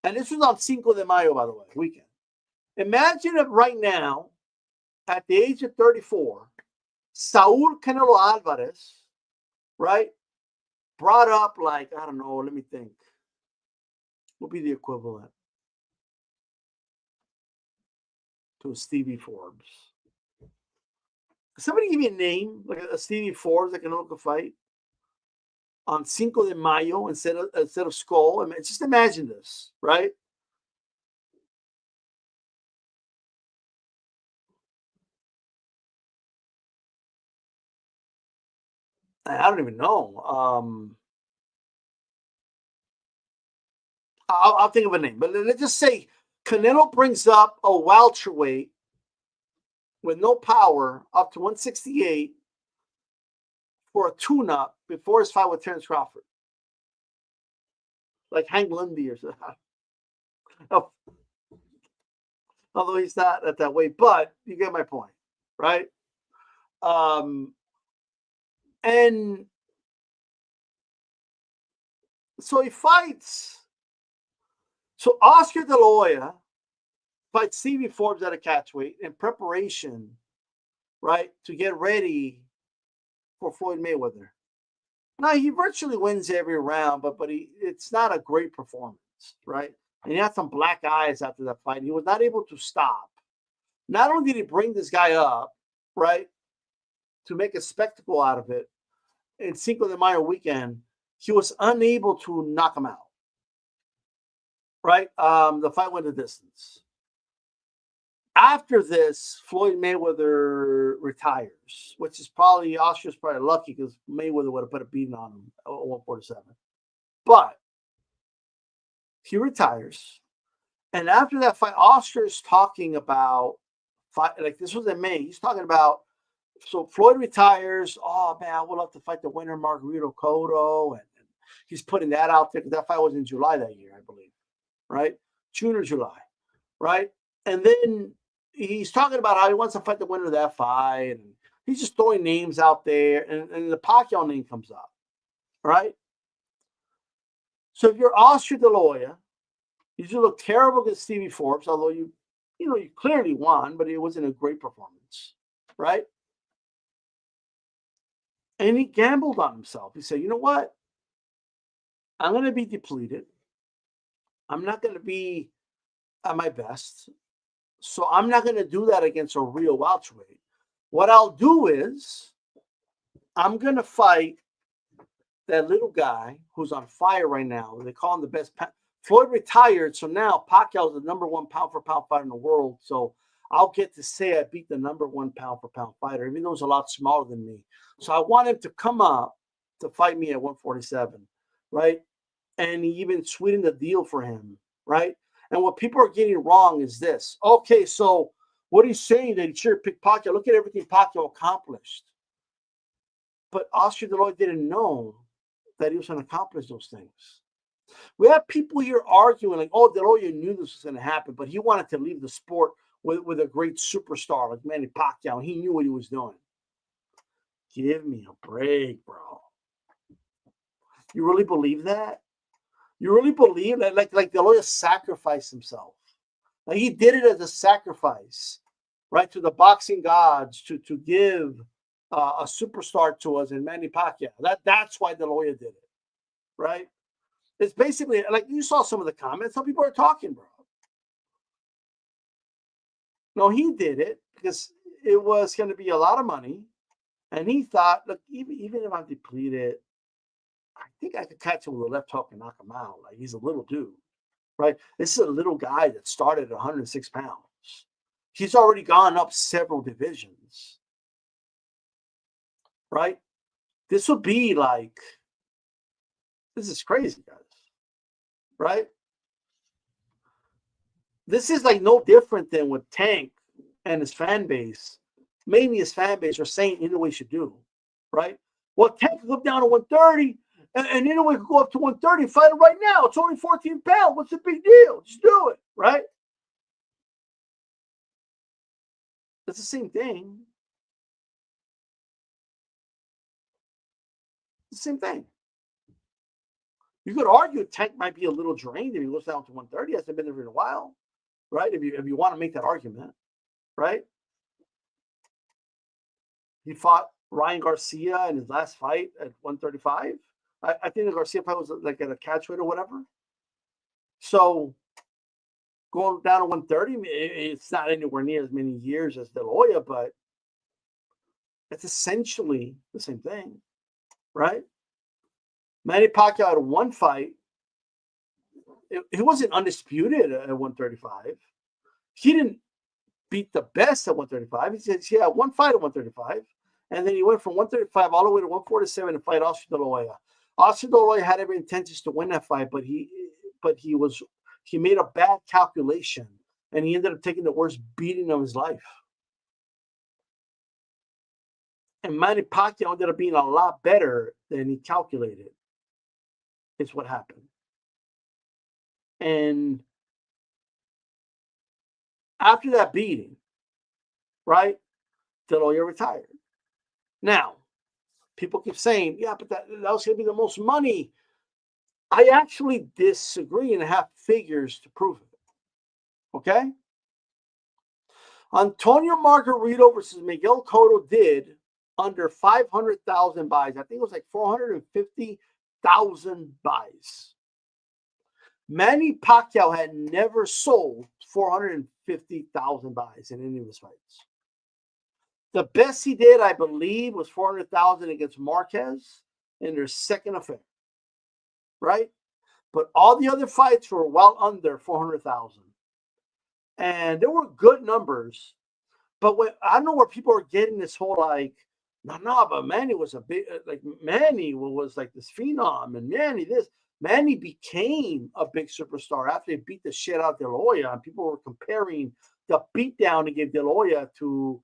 and this was on Cinco de Mayo, by the way, weekend. Imagine if right now, at the age of 34, Saul Canelo Alvarez, right, brought up like, I don't know, let me think. What would be the equivalent to a Stevie Forbes? Somebody give me a name, like a Stevie Forbes that Canelo could fight on Cinco de Mayo instead of Skull. I mean, just imagine this, right? I don't even know. I'll think of a name, but let's just say Canelo brings up a welterweight with no power up to 168 for a tune-up before his fight with Terence Crawford, like Hank Lundy or something. Oh, although he's not at that weight, but you get my point, right? And so he fights. So Oscar De La Hoya fights Stevie Forbes at a catchweight in preparation, right, to get ready for Floyd Mayweather. Now, he virtually wins every round, but it's not a great performance. distance, right? And he had some black eyes after that fight. He was not able to stop. Not only did he bring this guy up, right, to make a spectacle out of it in Cinco de Mayo weekend, he was unable to knock him out, right? The fight went the distance. After this, Floyd Mayweather retires, which is probably, Austria's probably lucky because Mayweather would have put a beating on him at 147. But he retires. And after that fight, Austria's talking about, like this was in May, he's talking about, so Floyd retires. Oh, man, I would love to fight the winner, Margarito Cotto. And he's putting that out there because that fight was in July that year, I believe, right? June or July, right? And then he's talking about how he wants to fight the winner of that fight. And he's just throwing names out there. And the Pacquiao name comes up, right? So if you're Oscar De La Hoya, you just look terrible against Stevie Forbes, although you clearly won, but it wasn't a great performance, right? And he gambled on himself. He said, you know what? I'm going to be depleted. I'm not going to be at my best. So I'm not going to do that against a real welterweight. What I'll do is I'm going to fight that little guy who's on fire right now. They call him the best. Floyd retired, so now Pacquiao is the number one pound-for-pound fighter in the world. So I'll get to say I beat the number one pound-for-pound fighter, even though he's a lot smaller than me. So I want him to come up to fight me at 147, right? And he even sweetened the deal for him, right? And what people are getting wrong is this. Okay, so what he's saying that he should have picked Pacquiao. Look at everything Pacquiao accomplished. But Oscar De La Hoya didn't know that he was going to accomplish those things. We have people here arguing like, oh, De La Hoya knew this was going to happen, but he wanted to leave the sport with a great superstar like Manny Pacquiao, and he knew what he was doing. Give me a break, bro. You really believe that? You really believe that? Like De La Hoya sacrificed himself. Like he did it as a sacrifice, right, to the boxing gods to give a superstar to us in Manny Pacquiao. That's why De La Hoya did it, right? It's basically like you saw some of the comments. Some people are talking, bro. No, he did it because it was going to be a lot of money. And he thought, look, even if I'm depleted, I think I could catch him with a left hook and knock him out. Like he's a little dude, right? This is a little guy that started at 106 pounds. He's already gone up several divisions, right? This would be like, this is crazy, guys, right? This is like no different than what Tank and his fan base, mainly his fan base, are saying Inoue should do, right? Well, Tank could go down to 130, and Inoue could go up to 130 and fight him right now. It's only 14 pounds. What's the big deal? Just do it, right? It's the same thing. It's the same thing. You could argue Tank might be a little drained if he goes down to 130. He hasn't been there in a while, right? If you want to make that argument, right? He fought Ryan Garcia in his last fight at 135. I think the Garcia fight was like at a catchweight or whatever. So going down to 130, it's not anywhere near as many years as De La Hoya, but it's essentially the same thing, right? Manny Pacquiao had one fight. He wasn't undisputed at 135. He didn't beat the best at 135. He said he had one fight at 135. And then he went from 135 all the way to 147 to fight Oscar De La Hoya. Oscar De La Hoya had every intentions to win that fight, but he made a bad calculation, and he ended up taking the worst beating of his life. And Manny Pacquiao ended up being a lot better than he calculated. Is what happened. And after that beating, right, De La Hoya retired. Now, people keep saying, yeah, but that was going to be the most money. I actually disagree and have figures to prove it. Okay? Antonio Margarito versus Miguel Cotto did under 500,000 buys. I think it was like 450,000 buys. Manny Pacquiao had never sold 450,000 buys in any of his fights. The best he did, I believe, was 400,000 against Marquez in their second affair, right? But all the other fights were well under 400,000. And there were good numbers. But I don't know where people are getting this whole like, no, but Manny was a big, like Manny was like this phenom, and Manny became a big superstar after he beat the shit out of De La Hoya, and people were comparing the beatdown he gave De La Hoya to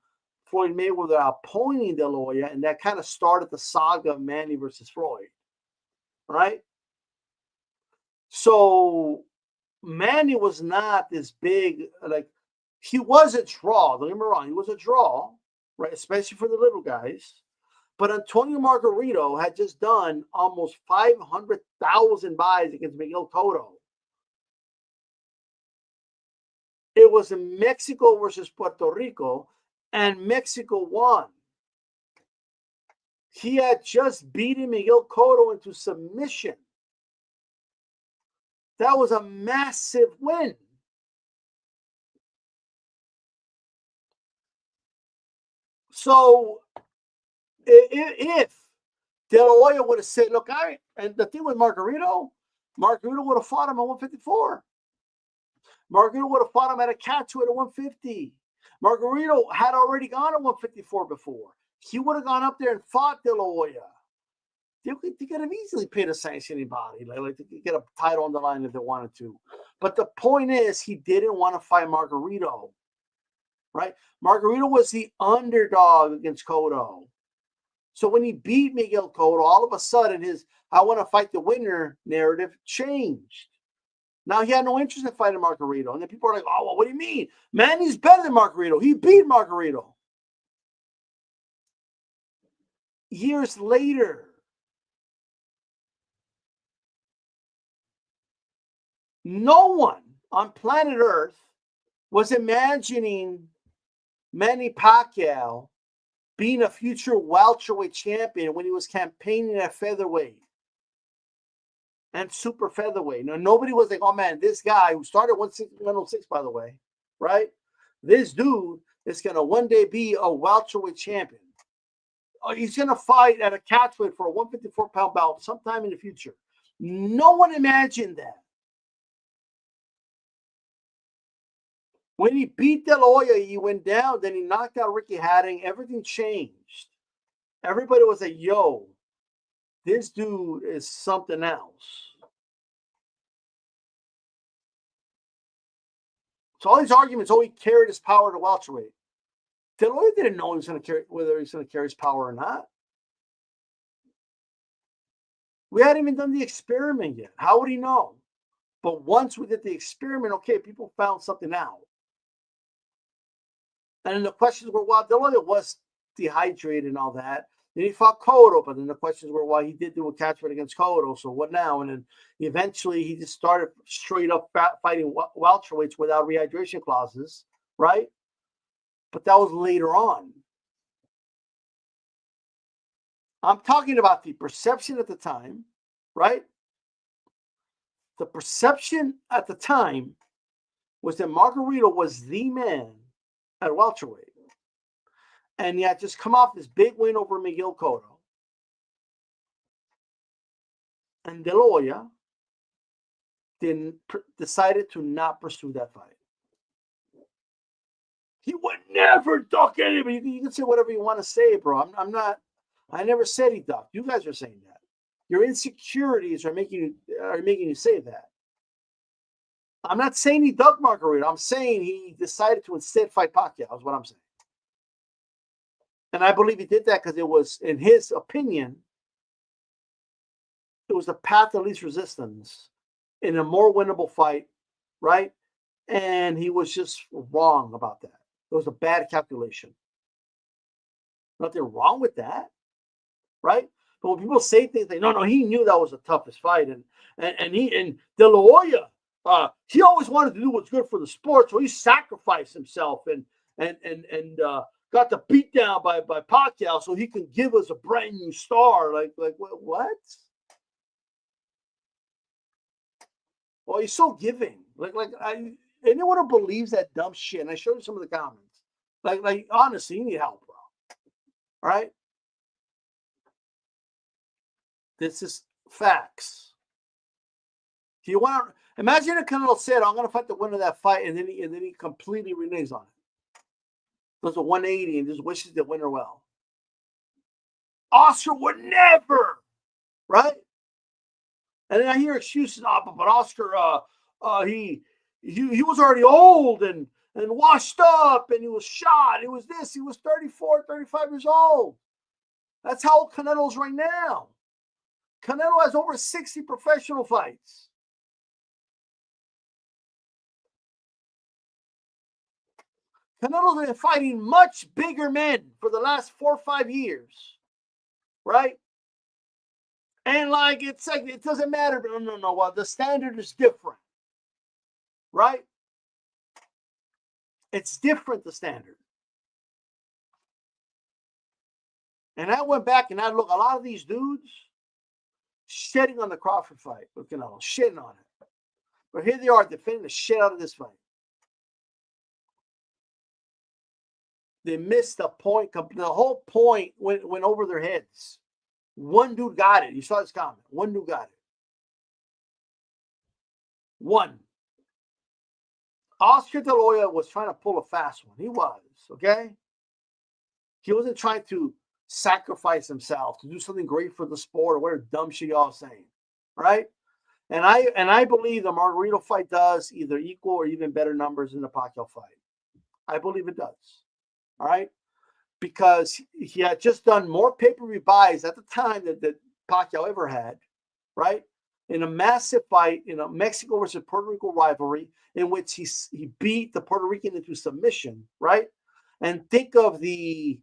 Floyd Mayweather appointing De La Hoya, and that kind of started the saga of Manny versus Floyd, right? So Manny was not this big, like, he was a draw. Don't get me wrong. He was a draw, right? Especially for the little guys. But Antonio Margarito had just done almost 500,000 buys against Miguel Cotto. It was in Mexico versus Puerto Rico, and Mexico won. He had just beaten Miguel Cotto into submission. That was a massive win. So if De La Hoya would have said, look, and the thing with Margarito would have fought him at 154. Margarito would have fought him at a catchweight at 150. Margarito had already gone at 154 before. He would have gone up there and fought De La Hoya. They could have easily paid a sanctioning body, like to get a title on the line if they wanted to. But the point is, he didn't want to fight Margarito, right? Margarito was the underdog against Cotto. So when he beat Miguel Cotto, all of a sudden his "I want to fight the winner" narrative changed. Now he had no interest in fighting Margarito. And then people are like, oh, well, what do you mean? Manny's better than Margarito. He beat Margarito. Years later, no one on planet Earth was imagining Manny Pacquiao being a future welterweight champion when he was campaigning at featherweight and super featherweight. Now, nobody was like, oh man, this guy who started 106, by the way, right? This dude is going to one day be a welterweight champion. He's going to fight at a catchweight for a 154-pound belt sometime in the future. No one imagined that. When he beat De La Hoya, he went down, then he knocked out Ricky Hatton. Everything changed. Everybody was like, yo, this dude is something else. So all these arguments, he carried his power to welterweight. De La Hoya didn't know whether he's going to carry his power or not. We hadn't even done the experiment yet. How would he know? But once we did the experiment, okay, people found something out. And then the questions were, well, De La Hoya was dehydrated and all that. Then he fought Cotto, but then the questions were, well, he did do a catchweight against Cotto, so what now? And then eventually he just started straight up fighting welterweights without rehydration clauses, right? But that was later on. I'm talking about the perception at the time, right? The perception at the time was that Margarito was the man at welterweight. And he had just come off this big win over Miguel Cotto. And De La Hoya decided to not pursue that fight. He would never duck anybody. You can say whatever you want to say, bro. I never said he ducked. You guys are saying that. Your insecurities are making you say that. I'm not saying he ducked Margarito. I'm saying he decided to instead fight Pacquiao, is what I'm saying. And I believe he did that because it was, in his opinion, it was the path of least resistance in a more winnable fight, right? And he was just wrong about that. It was a bad calculation. Nothing wrong with that, right? But when people say things like, no, he knew that was the toughest fight. And De La Hoya, he always wanted to do what's good for the sport, so he sacrificed himself and got the beat down by Pacquiao so he can give us a brand new star. Like what? Oh, he's so giving. Anyone who believes that dumb shit, and I showed you some of the comments. Honestly, you need help, bro. All right? This is facts. Do you want to imagine if Canelo said, I'm gonna fight the winner of that fight, and then he completely reneges on it. Does a 180 and just wishes the winner well. Oscar would never, right? And then I hear excuses, but Oscar, he was already old and washed up, and he was shot. He was this. He was 34, 35 years old. That's how old Canelo's right now. Canelo has over 60 professional fights. Canelo's been fighting much bigger men for the last 4 or 5 years, right? And it's like it doesn't matter. No. Well, the standard is different, right? It's different, the standard. And I went back and I looked. A lot of these dudes shitting on the Crawford fight with Canelo, shitting on it. But here they are defending the shit out of this fight. They missed the point. The whole point went over their heads. One dude got it. You saw this comment. One dude got it. One. Oscar De La Hoya was trying to pull a fast one. He was, okay? He wasn't trying to sacrifice himself to do something great for the sport or whatever dumb shit y'all saying, right? And I believe the Margarito fight does either equal or even better numbers than the Pacquiao fight. I believe it does. All right? Because he had just done more pay-per-view buys at the time that Pacquiao ever had, right? In a massive fight, in a Mexico versus Puerto Rico rivalry, in which he beat the Puerto Rican into submission, right? And think of the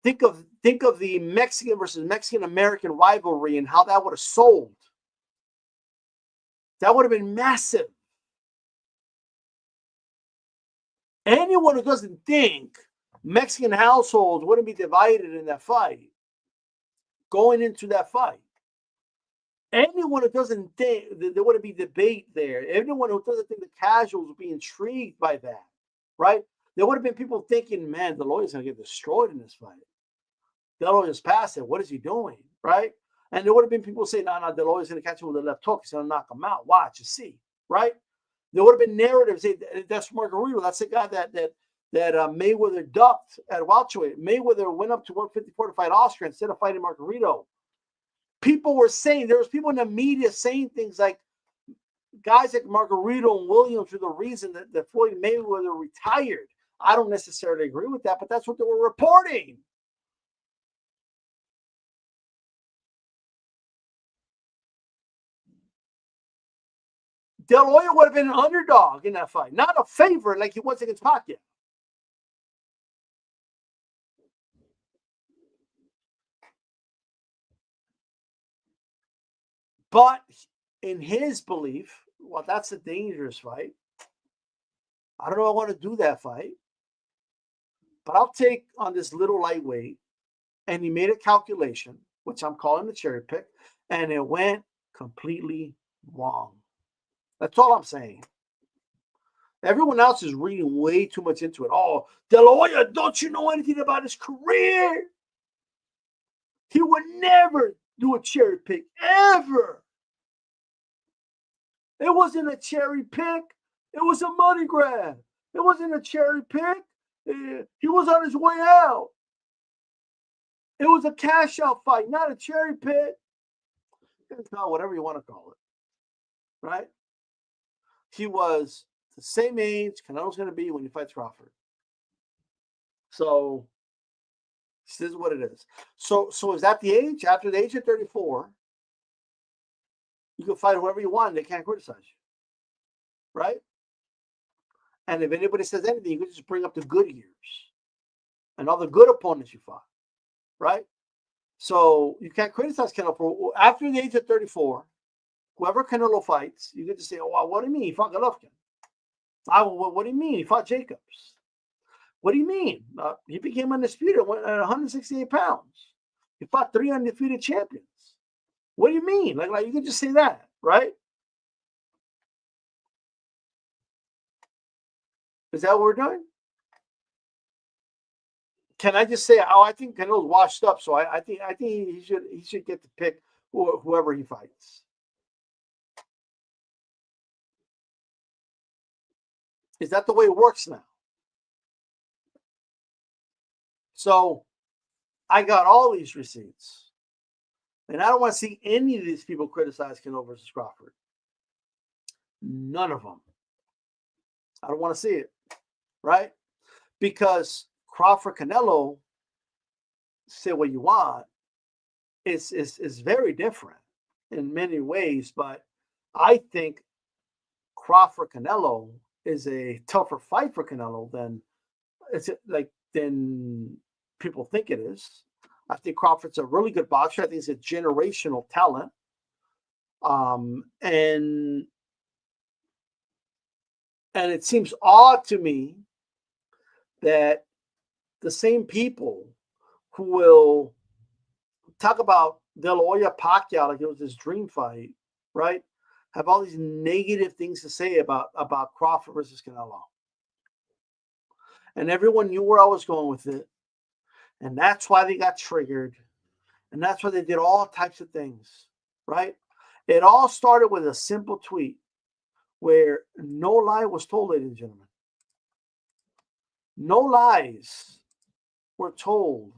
Mexican versus Mexican American rivalry and how that would have sold. That would have been massive. Anyone who doesn't think Mexican households wouldn't be divided in that fight, going into that fight. Anyone who doesn't think there wouldn't be debate there. Anyone who doesn't think the casuals would be intrigued by that, right? There would have been people thinking, man, De La Hoya's going to get destroyed in this fight. De La Hoya's past it. What is he doing, right? And there would have been people saying, no, De La Hoya's going to catch him with the left hook. He's going to knock him out. Watch, you see, right? There would have been narratives. That's Margarito. That's the guy that Mayweather ducked at welterweight. Mayweather went up to 154 to fight Oscar instead of fighting Margarito. People were saying, there was people in the media saying things like guys like Margarito and Williams were the reason that Floyd Mayweather retired. I don't necessarily agree with that, but that's what they were reporting. De La Hoya would have been an underdog in that fight, not a favorite like he was against Pacquiao. But in his belief, well, that's a dangerous fight. I don't know if I want to do that fight. But I'll take on this little lightweight. And he made a calculation, which I'm calling the cherry pick, and it went completely wrong. That's all I'm saying. Everyone else is reading way too much into it. Oh, De La Hoya, don't you know anything about his career? He would never do a cherry pick, ever. It wasn't a cherry pick. It was a money grab. It wasn't a cherry pick. He was on his way out. It was a cash out fight, not a cherry pick. You can call it whatever you want to call it, right? He was the same age Canelo's going to be when he fights Crawford. So this is what it is. So is that the age? After the age of 34, you can fight whoever you want. They can't criticize you, right? And if anybody says anything, you can just bring up the good years and all the good opponents you fought, right? So you can't criticize Canelo for after the age of 34. Whoever Canelo fights, you get to say, "Oh, well, what do you mean he fought Golovkin? What do you mean he fought Jacobs? What do you mean he became undisputed at 168 pounds? He fought 3 undefeated champions. What do you mean? Like you can just say that, right? Is that what we're doing? Can I just say, I think Canelo's washed up, so I think he should get to pick whoever he fights. Is that the way it works now? So I got all these receipts, and I don't want to see any of these people criticize Canelo versus Crawford. None of them. I don't want to see it, right? Because Crawford Canelo, say what you want, is very different in many ways, but I think Crawford Canelo is a tougher fight for Canelo than people think it is. I think Crawford's a really good boxer. I think he's a generational talent. And it seems odd to me that the same people who will talk about De La Hoya Pacquiao like it was this dream fight, right, have all these negative things to say about Crawford versus Canelo. And everyone knew where I was going with it. And that's why they got triggered. And that's why they did all types of things, right? It all started with a simple tweet where no lie was told, ladies and gentlemen. No lies were told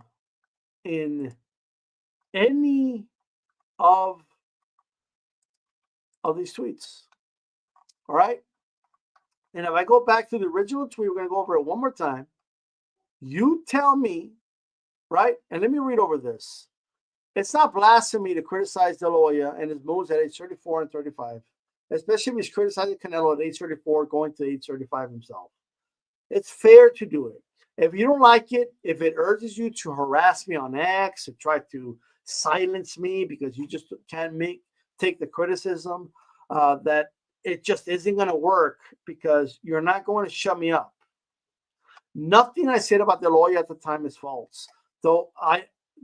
in any of these tweets. All right? And if I go back to the original tweet, we're going to go over it one more time. You tell me, right? And let me read over this. It's not blasphemy to criticize De La Hoya and his moves at age 34 and 35, especially if he's criticizing Canelo at age 34, going to age 35 himself. It's fair to do it. If you don't like it, if it urges you to harass me on X, to try to silence me because you just can't take the criticism, that it just isn't going to work because you're not going to shut me up. Nothing I said about De La Hoya at the time is false. Though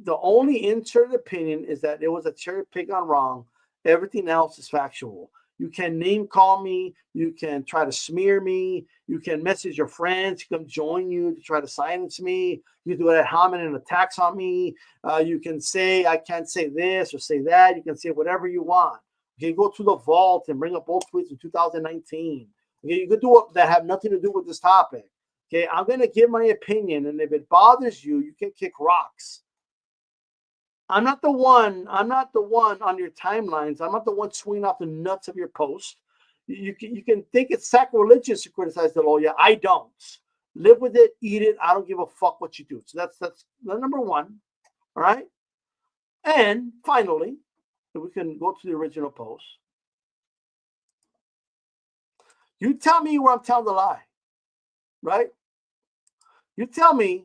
the only inserted opinion is that it was a cherry pick on wrong. Everything else is factual. You can name call me. You can try to smear me. You can message your friends to come join you to try to silence me. You do it at home and attacks on me. You can say I can't say this or say that. You can say whatever you want. Okay, go to the vault and bring up both tweets in 2019. Okay, you can do what that have nothing to do with this topic. Okay, I'm going to give my opinion, and if it bothers you, you can kick rocks. I'm not the one on your timelines. I'm not the one swinging off the nuts of your post. You can think it's sacrilegious to criticize De La Hoya. I don't. Live with it, eat it. I don't give a fuck what you do. So that's number one. All right. And finally, if we can go to the original post. You tell me where I'm telling the lie. Right? You tell me.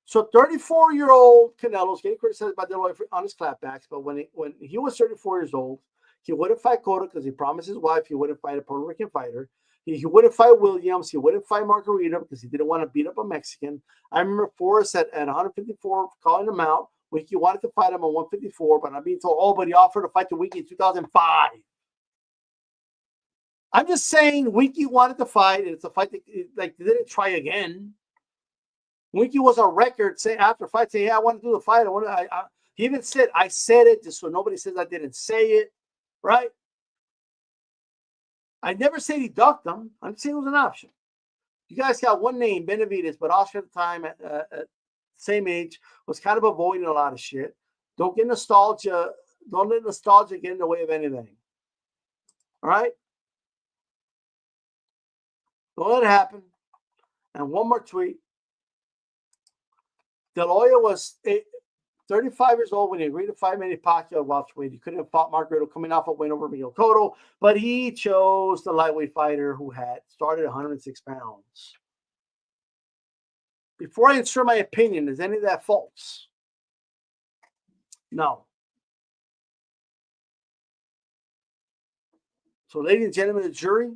So 34-year-old Canelo's getting criticized by De La Hoya on his clapbacks, but when he was 34 years old, he wouldn't fight Cotto because he promised his wife he wouldn't fight a Puerto Rican fighter. He wouldn't fight Williams. He wouldn't fight Margarita because he didn't want to beat up a Mexican. I remember Forrest at 154 calling him out. Wiki wanted to fight him at 154, but I'm being told, but he offered to fight the Wiki in 2005. I'm just saying Wiki wanted to fight, and it's a fight that they didn't try again. Winky was on record saying after fight, saying, "Yeah, I want to do the fight. He even said, I said it just so nobody says I didn't say it, right? I never said he ducked him. I'm saying it was an option. You guys got one name, Benavidez, but Oscar at the time, at same age, was kind of avoiding a lot of shit. Don't get nostalgia. Don't let nostalgia get in the way of anything. All right? Don't let it happen. And one more tweet. De La Hoya was 35 years old when he agreed to fight Manny Pacquiao welterweight. He couldn't have fought Margarito coming off a win over Miguel Cotto, but he chose the lightweight fighter who had started 106 pounds. Before I insert my opinion, is any of that false? No. So, ladies and gentlemen of the jury,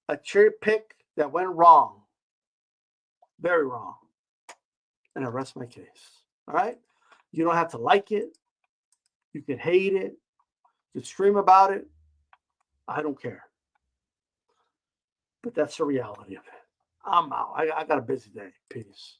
a cherry pick that went wrong. Very wrong. And I rest my case. All right? You don't have to like it. You can hate it. You can scream about it. I don't care. But that's the reality of it. I'm out. I got a busy day. Peace.